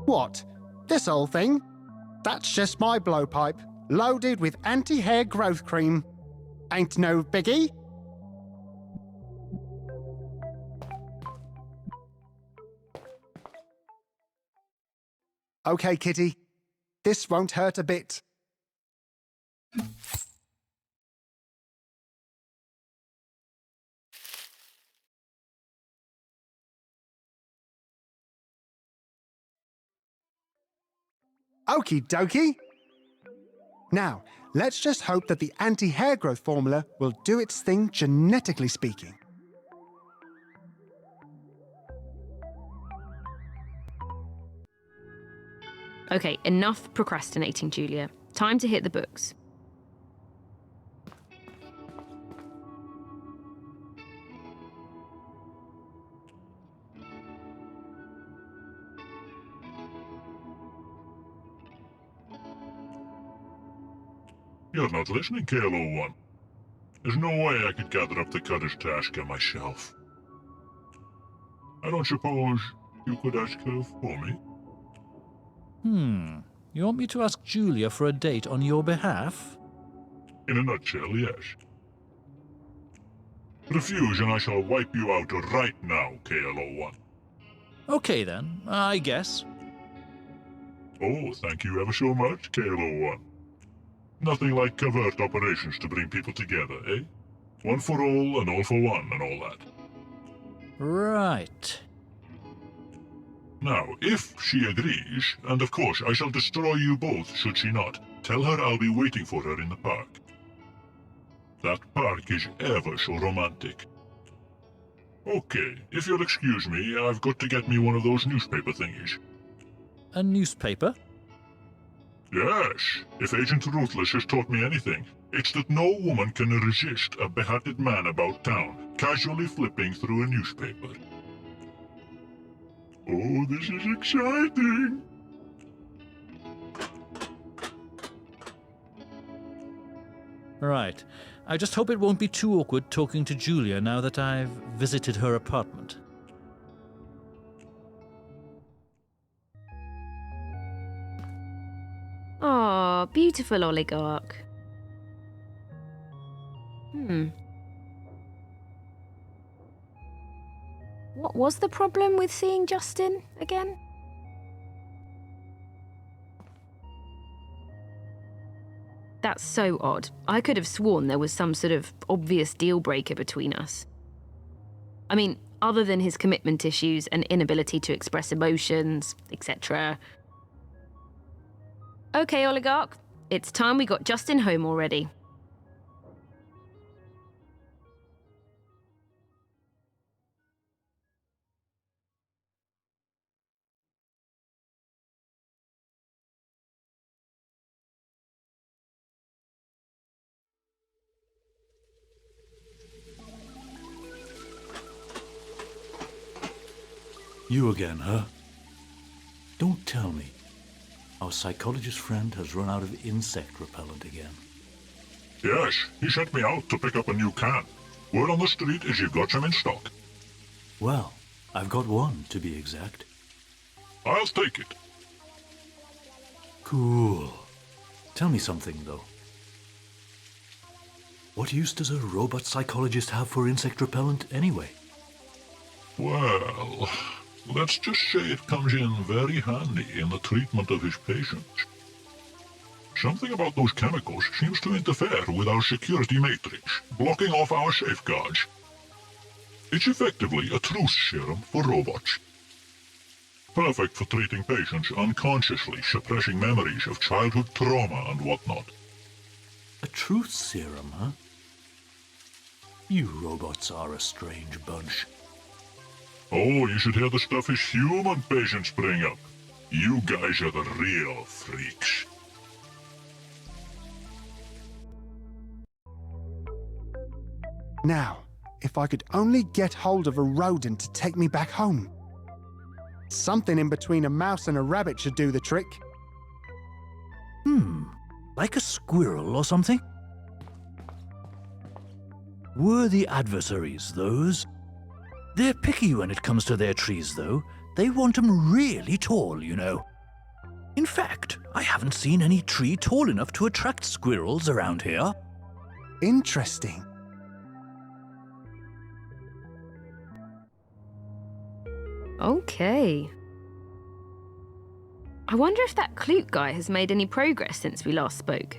What? This old thing? That's just my blowpipe, loaded with anti-hair growth cream. Ain't no biggie. Okay, kitty. This won't hurt a bit. Okie dokie. Now, let's just hope that the anti-hair growth formula will do its thing genetically speaking. Okay, enough procrastinating, Julia. Time to hit the books. You're not listening, KLO1. There's no way I could gather up the cutter's task on myself. I don't suppose you could ask her for me? You want me to ask Julia for a date on your behalf? In a nutshell, yes. Refuse and I shall wipe you out right now, KLO1. Okay then, I guess. Oh, thank you ever so much, KLO1. Nothing like covert operations to bring people together, eh? One for all and all for one and all that. Right. Now, if she agrees, and of course I shall destroy you both should she not, tell her I'll be waiting for her in the park. That park is ever so romantic. Okay, if you'll excuse me, I've got to get me one of those newspaper thingies. A newspaper? Yes, if Agent Ruthless has taught me anything, it's that no woman can resist a beheaded man about town, casually flipping through a newspaper. Oh, this is exciting! Right. I just hope it won't be too awkward talking to Julia now that I've visited her apartment. Aw, beautiful oligarch. What was the problem with seeing Justin again? That's so odd. I could have sworn there was some sort of obvious deal breaker between us. I mean, other than his commitment issues and inability to express emotions, etc. Okay, oligarch. It's time we got Justin home already. You again, huh? Don't tell me. Our psychologist friend has run out of insect repellent again. Yes, he sent me out to pick up a new can. Word on the street is you've got some in stock. Well, I've got one, to be exact. I'll take it. Cool. Tell me something, though. What use does a robot psychologist have for insect repellent, anyway? Well, let's just say it comes in very handy in the treatment of his patients. Something about those chemicals seems to interfere with our security matrix, blocking off our safeguards. It's effectively a truth serum for robots. Perfect for treating patients unconsciously, suppressing memories of childhood trauma and whatnot. A truth serum, huh? You robots are a strange bunch. Oh, you should hear the stuff his human patients bring up. You guys are the real freaks. Now, if I could only get hold of a rodent to take me back home. Something in between a mouse and a rabbit should do the trick. Like a squirrel or something? Worthy adversaries, those. They're picky when it comes to their trees, though. They want 'em really tall, you know. In fact, I haven't seen any tree tall enough to attract squirrels around here. Interesting. Okay. I wonder if that Clute guy has made any progress since we last spoke.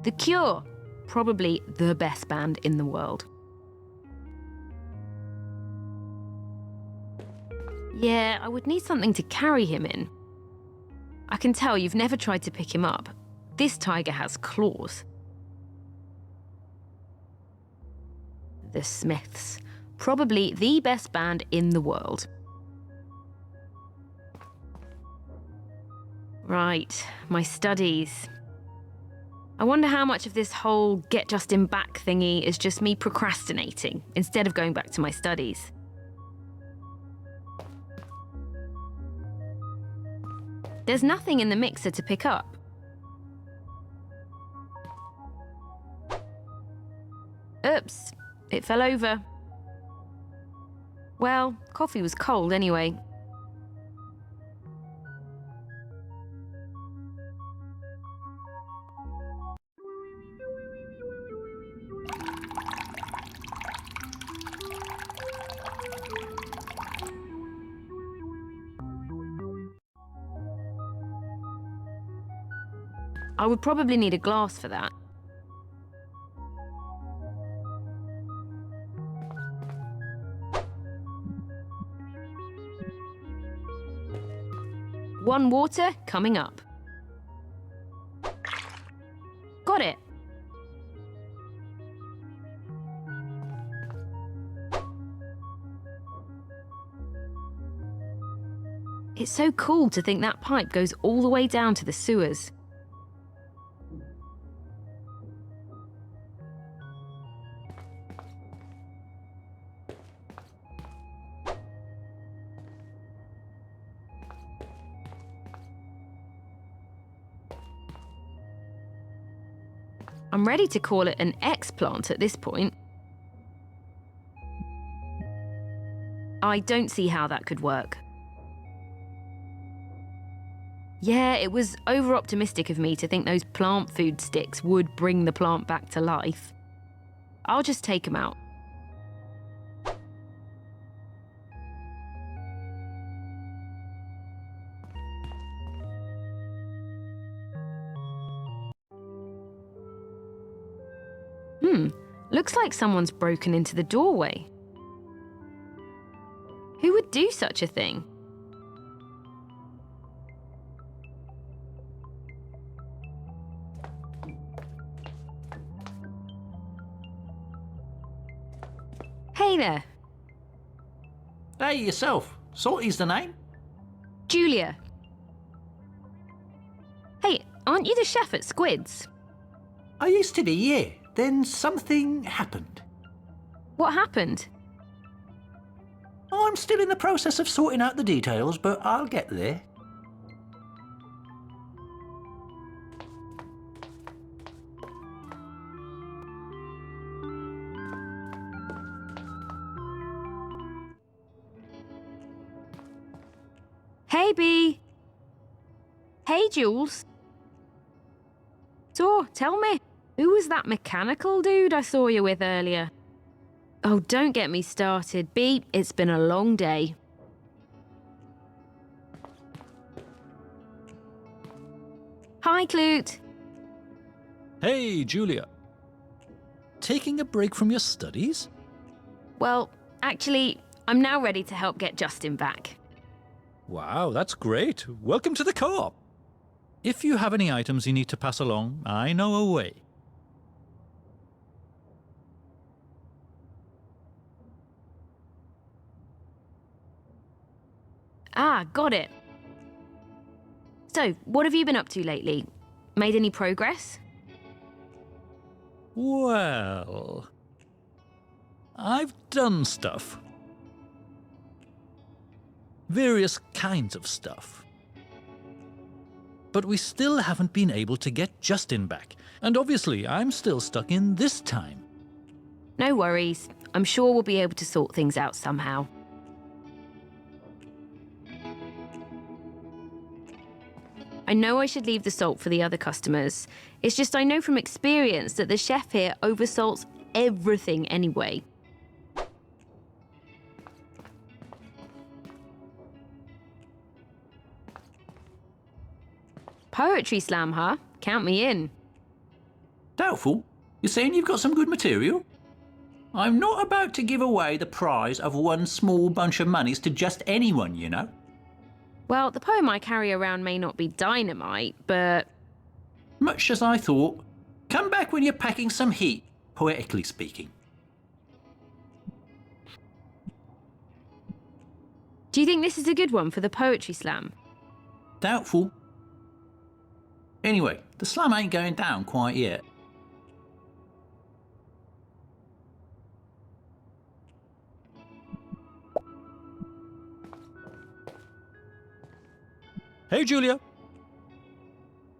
The Cure. Probably the best band in the world. Yeah, I would need something to carry him in. I can tell you've never tried to pick him up. This tiger has claws. The Smiths. Probably the best band in the world. Right, my studies. I wonder how much of this whole get Justin back thingy is just me procrastinating instead of going back to my studies. There's nothing in the mixer to pick up. Oops, it fell over. Well, coffee was cold anyway. I would probably need a glass for that. One water coming up. Got it. It's so cool to think that pipe goes all the way down to the sewers. I'm ready to call it an X-plant at this point. I don't see how that could work. Yeah, it was over-optimistic of me to think those plant food sticks would bring the plant back to life. I'll just take them out. Looks like someone's broken into the doorway. Who would do such a thing? Hey there. Hey, yourself. Salty's the name? Julia. Hey, aren't you the chef at Squid's? I used to be, yeah. Then something happened. What happened? I'm still in the process of sorting out the details, but I'll get there. Hey, Bee. Hey, Jules. So, tell me, who was that mechanical dude I saw you with earlier? Oh, don't get me started, Bee. It's been a long day. Hi, Clute. Hey, Julia. Taking a break from your studies? Well, actually, I'm now ready to help get Justin back. Wow, that's great. Welcome to the co-op. If you have any items you need to pass along, I know a way. Ah, got it. So, what have you been up to lately? Made any progress? Well, I've done stuff. Various kinds of stuff. But we still haven't been able to get Justin back. And obviously, I'm still stuck in this time. No worries. I'm sure we'll be able to sort things out somehow. I know I should leave the salt for the other customers. It's just I know from experience that the chef here oversalts everything anyway. Poetry slam, huh? Count me in. Doubtful? You're saying you've got some good material? I'm not about to give away the prize of one small bunch of monies to just anyone, you know. Well, the poem I carry around may not be dynamite, but... Much as I thought, come back when you're packing some heat, poetically speaking. Do you think this is a good one for the poetry slam? Doubtful. Anyway, the slam ain't going down quite yet. Hey, Julia.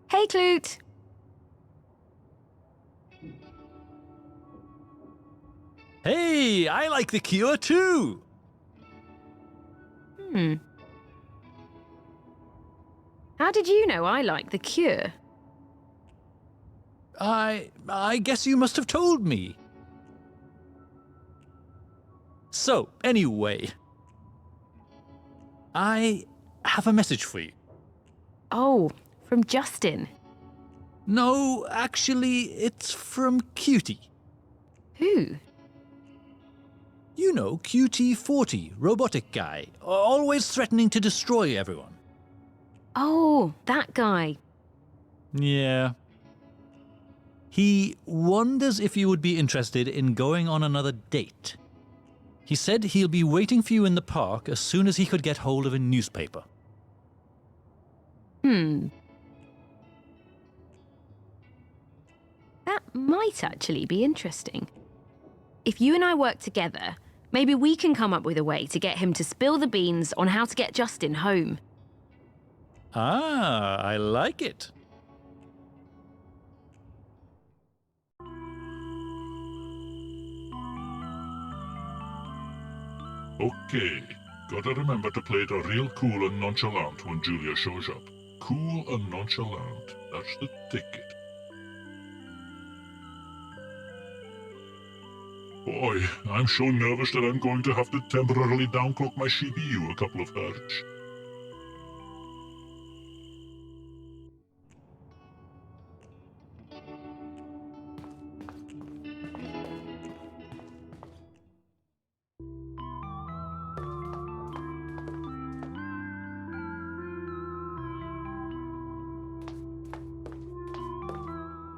Hey, Clute. Hey, I like the Cure too. How did you know I like The Cure? I guess you must have told me. So, anyway, I have a message for you. Oh, from Justin. No, actually, it's from Cutie. Who? You know, QT-40, robotic guy, always threatening to destroy everyone. Oh, that guy. Yeah. He wonders if you would be interested in going on another date. He said he'll be waiting for you in the park as soon as he could get hold of a newspaper. That might actually be interesting. If you and I work together, maybe we can come up with a way to get him to spill the beans on how to get Justin home. Ah, I like it. Okay, gotta remember to play it real cool and nonchalant when Julia shows up. Cool and nonchalant, that's the ticket. Boy, I'm so nervous that I'm going to have to temporarily downclock my CPU a couple of hertz.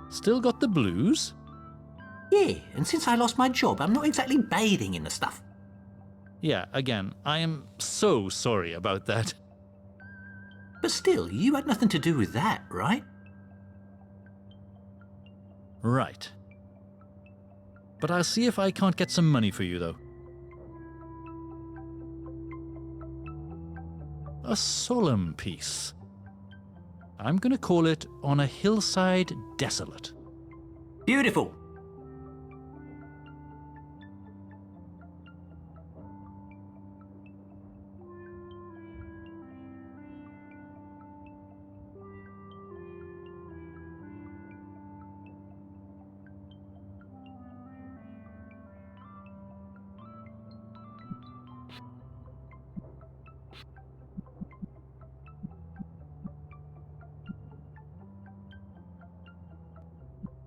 Still got the blues? Yeah, and since I lost my job, I'm not exactly bathing in the stuff. Yeah, again, I am so sorry about that. But still, you had nothing to do with that, right? Right. But I'll see if I can't get some money for you, though. A solemn piece. I'm gonna call it On a Hillside Desolate. Beautiful.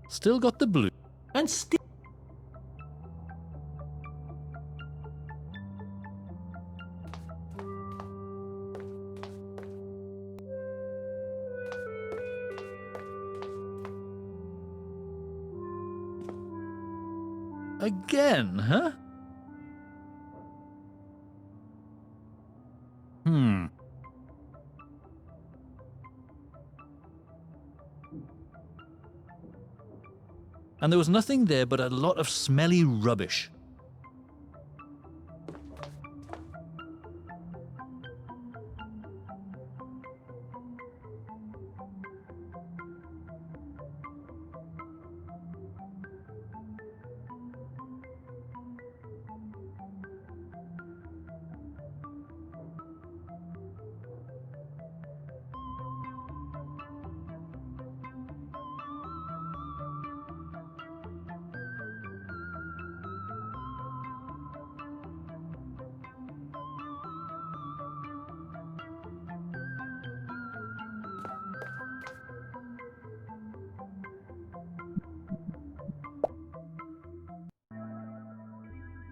Still got the blue. And still. Again, huh? And there was nothing there but a lot of smelly rubbish.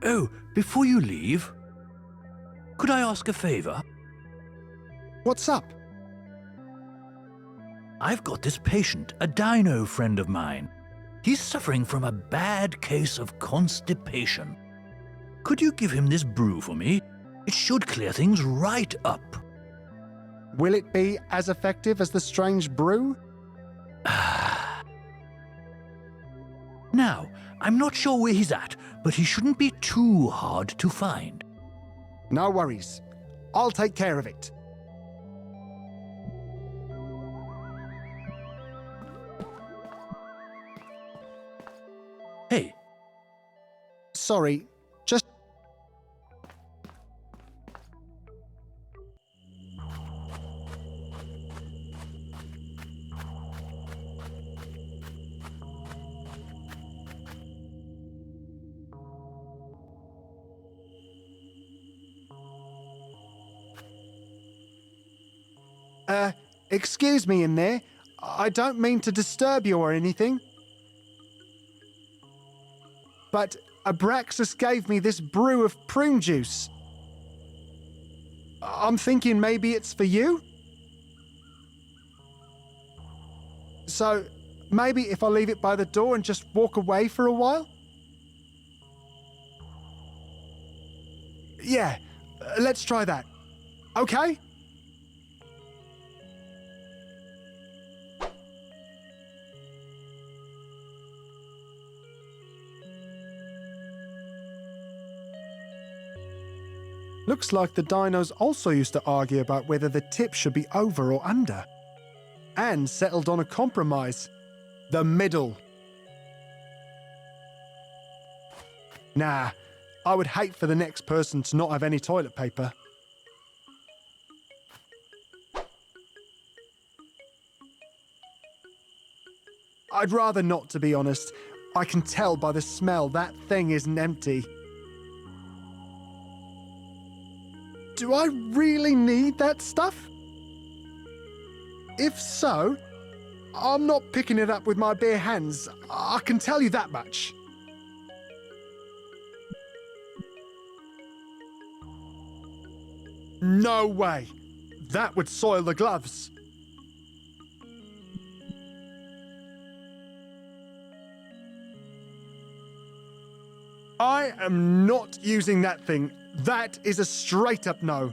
Oh, before you leave, could I ask a favor? What's up? I've got this patient, a dino friend of mine. He's suffering from a bad case of constipation. Could you give him this brew for me? It should clear things right up. Will it be as effective as the strange brew? Now, I'm not sure where he's at, but he shouldn't be too hard to find. No worries. I'll take care of it. Hey, Sorry, just... Excuse me in there. I don't mean to disturb you or anything. But Abraxas gave me this brew of prune juice. I'm thinking maybe it's for you? So, maybe if I leave it by the door and just walk away for a while? Yeah, let's try that. Okay? Looks like the dinos also used to argue about whether the tip should be over or under. And settled on a compromise. The middle. Nah, I would hate for the next person to not have any toilet paper. I'd rather not, to be honest. I can tell by the smell that thing isn't empty. Do I really need that stuff? If so, I'm not picking it up with my bare hands. I can tell you that much. No way. That would soil the gloves. I am not using that thing. That is a straight up no.